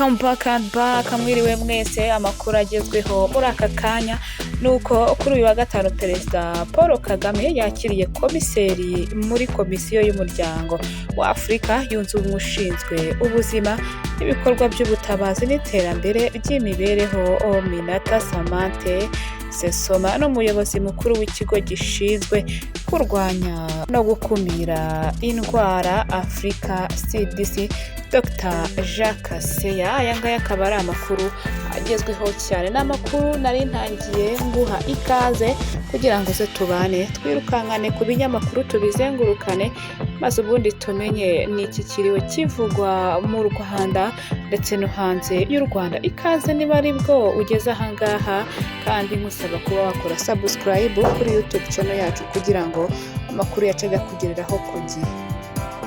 welcome back and back. Mwiriwe mwese, amakuru agezweho muri aka kanya nuko kuri uyu wa gatanu Perezida Paul Kagame yakiriye komiseri muri komisiyo y'umuryango wa Afrika yunze ubumwe ushinzwe ubuzima n'ibikorwa by'ubutabazi n'iterambere ry'imibereho Minata Samanthe Sesoma n'umuyobozi mukuru w'ikigo gishinzwe kurwanya no gukumira indwara Afrika CDC Dr. Jacques Seya. Aya ngaya akaba ari amakuru agezweho cyane, n'amakuru nari ntangiye nguha ikaze kugira ngo se tubane twirukankane ku binyamakuru tubizengurukane, maze ubundi tumenye n'iki kiriwe kivugwa mu Rwanda ndetse no hanze y'u Rwanda. Ikaze niba ari bwo ugeze ahangaha, kandi nkusaba kuba wakora subscribe kuri YouTube channel yacu kugira ngo amakuru yacaga kugereraho ku gihe.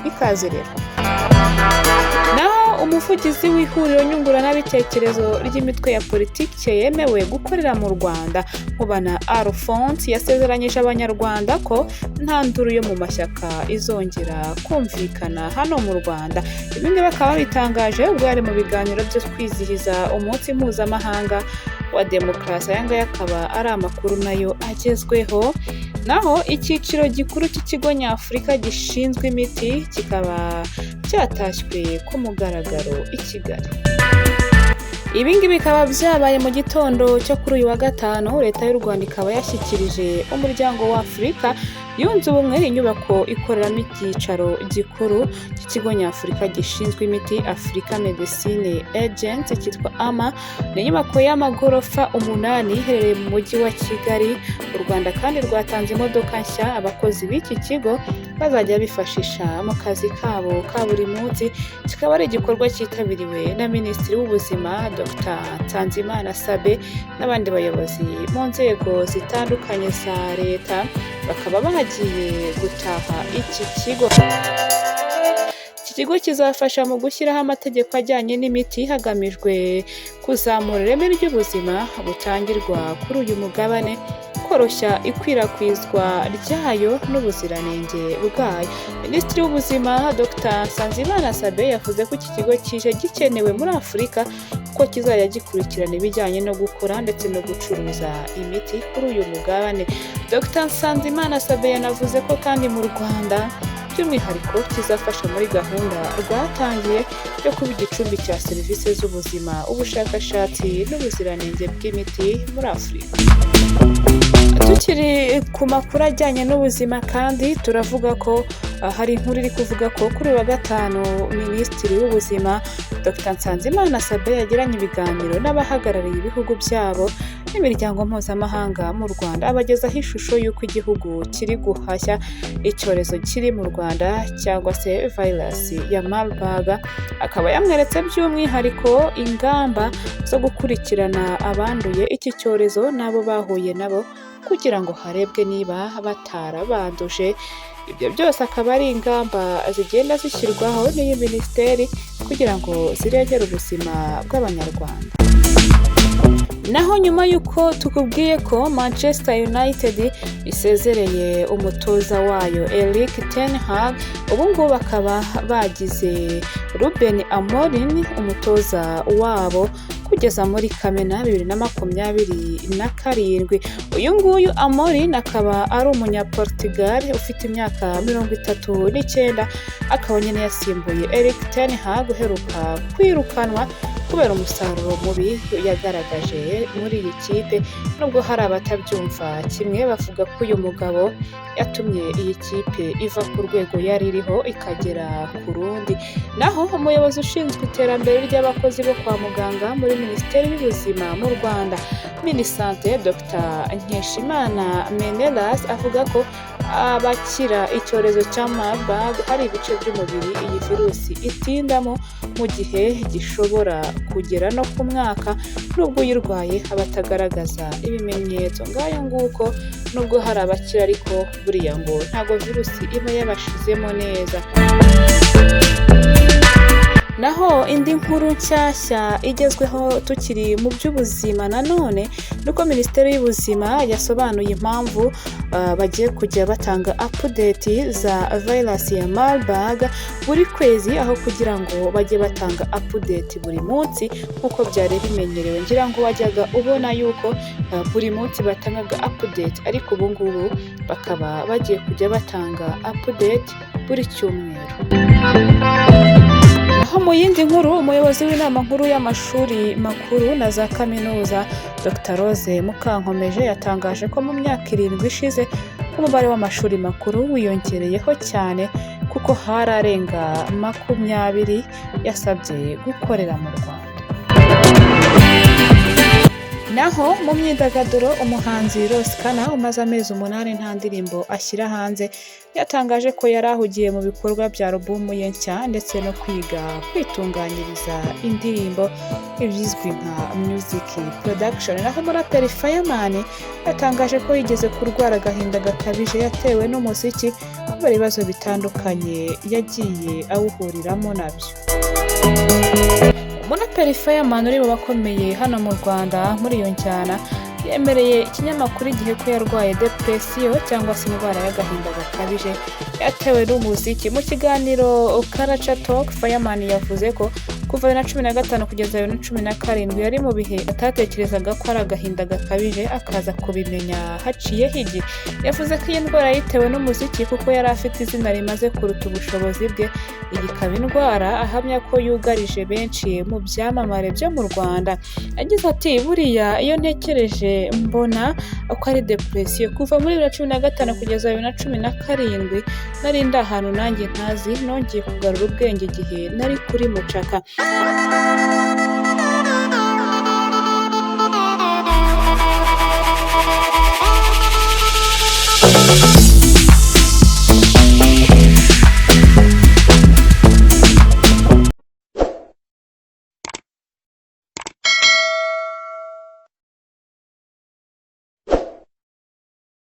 Ikaze rero. Naho umuvugizi w'ihuriro nyunguranabitekerezo ry'imitwe ya politike yemewe gukorera mu Rwanda Nkubana Alphonse yasezeranyije abanyarwanda ko nta nduru yo mu mashyaka izongera kumvikana hano mu Rwanda. Ibindi bakaba bitangaje ubwo yari mu biganiro byo kwizihiza umunsi mpuzamahanga wa demokarasi. Aya ngaya akaba ari amakuru nayo agezweho. Naho icyiciro gikuru cy'ikigo nyafurika gishinzwe imiti kikaba cyatashywe ku mugaragaro i Kigali. Ibingibi bikaba byabaye mu gitondo cyo kuri uyu wa gatanu. Leta y'u Rwanda ikaba yashyikirije umuryango wa Afrika yunze ubumwe inyubako ikoreramo icyicaro gikuru cy'ikigo nyafurika gishinzwe imiti Africa Medicine Agency cyitwa AMA. Ni inyubako y'amagorofa 8 iherereye mu mujyi wa Kigali. U Rwanda kandi rwatanze imodoka nshya abakozi b'iki kigo bazajya bifashisha mu kazi kabo ka buri munsi. Kikaba ari igikorwa cyitabiriwe na Minisitiri w'Ubuzima Dr. Nsanzimana Sabe n'abandi bayobozi mu nzego zitandukanye za leta, bakaba bagiye gutaha iki kigo. Iki kigo kizafasha mu gushyiraho amategeko ajyanye n'imiti hagamijwe kuzamura ireme ry'ubuzima butangirwa kuri uyu mugabane, koroshya ikwirakwizwa ryayo n'ubuziranenge bwayo. Minisitiri w'Ubuzima Dr. Nsanzimana Sabe yavuze ko iki kigo kije gikenewe muri Afurika kuko kizajya gikurikirana ibijyanye no gukora ndetse no gucuruza imiti kuri uyu mugabane. Dr. Nsanzimana Sabe yanavuze ko kandi mu Rwanda by'umwihariko kizafasha muri gahunda rwatangiye yo kuba igicumbi cya serivisi z'ubuzima, ubushakashatsi n'ubuziranenge bw'imiti muri Afurika. Tukiri ku makuru ajyanye n'ubuzima kandi turavuga ko hari inkuru iri kuvuga ko kuri wa gatanu Minisitiri w'Ubuzima Dr. Nsanzimana Sabe yagiranye ibiganiro n'abahagarariye ibihugu byabo n'imiryango mpuzamahanga mu Rwanda, abagezaho ishusho y'uko igihugu kiri guhashya icyorezo kiri mu Rwanda cyangwa se virusi ya Marburg. Akaba yamweretse by'umwihariko ingamba zo gukurikirana abanduye iki cyorezo n'abo bahuye nabo kugira ngo harebwe niba batarabanduje. Ibyo byose akaba ari ingamba zigenda zishyirwaho n'iyi minisiteri kugira ngo zirengere ubuzima bw'abanyarwanda. Naho nyuma y'uko tukubwiye ko Manchester United isezereye umutoza wayo Erik ten Hag, ubu ngubu bakaba bagize Ruben Amorim umutoza wabo kugeza muri Kamena 2027. Uyu nguyu Amorim akaba ari umunyaportugal ufite imyaka 39, akaba nyine yasimbuye Erik ten Hag uheruka kwirukanwa kubera umusaruro mubi yagaragaje muri iyi kipe. Nubwo hari abatabyumva kimwe, bavuga ko uyu mugabo yatumye iyi kipe iva ku rwego yari iriho ikagera ku rundi. Naho umuyobozi ushinzwe iterambere ry'abakozi bo kwa muganga muri Minisiteri y'Ubuzima mu Rwanda Minisante Dr. Nkeshimana Menelas avuga ko abakira icyorezo cya Marburg hari ibice by'umubiri iyi virusi itindamo mu gihe gishobora kugera no ku mwaka, nubwo uyirwaye abatagaragaza ibimenyetso. Ngayo nguko nubwo hari abakira ariko buriya ngo ntago virusi iba yabashizemo neza. Naho indi nkuru nshyashya igezweho tukiri mu by'ubuzima nanone nuko Minisiteri y'Ubuzima yasobanuye impamvu bagiye kujya batanga update za virus ya Marburg buri kwezi aho kugira ngo bajye batanga update buri munsi nk'uko byari bimenyerewe. Ngira ngo wajyaga ubona yuko buri munsi batangaga update, ariko ubu ngubu bakaba bagiye kujya batanga update buri cyumweru. Naho mu yindi nkuru, umuyobozi w'inama nkuru y'amashuri makuru na za kaminuza Dr Rose Mukankomeje yatangaje ko mu myaka 7 ishize umubare w'amashuri makuru wiyongereyeho cyane kuko hararenga 20 yasabye gukorera mu Rwanda. Naho mu myidagaduro, umuhanzi Roskana umaze amezi 8 nta ndirimbo ashyira hanze yatangaje ko yari ahugiye mu bikorwa bya alubumu ye nshya ndetse no kwiga kwitunganyiriza indirimbo ibizwi nka music production. Naho umuraperi Fireman yatangaje ko yigeze kurwara agahinda gakabije yatewe n'umuziki kubera ibibazo bitandukanye yagiye awuhuriramo nabyo. Umuraperi Fireman uri mu bakomeye hano mu Rwanda muri iyo njyana yemereye ikinyamakuru Igihe ko yarwaye depression cyangwa se indwara y'agahinda gakabije yatewe n'umuziki. Mu kiganiro Culture Talk, Fireman yavuze ko kuva 2015 kugeza 2017 yari mu bihe atatekerezaga ko ari agahinda gakabije, akaza kubimenya haciye higi. Yavuze ko iyi ndwara yitewe n'umuziki kuko yari afite izina rimaze kuruta ubushobozi bwe. Iyi ikaba indwara ahamya ko yugarije benshi mu byamamare byo mu Rwanda. Yagize ati buriya iyo ntekereje mbona ko ari depression. Kuva muri 2015 kugeza 2017 nari ndi ahantu nanjye ntazi, nongeye kugarura ubwenge igihe nari kuri mucaka.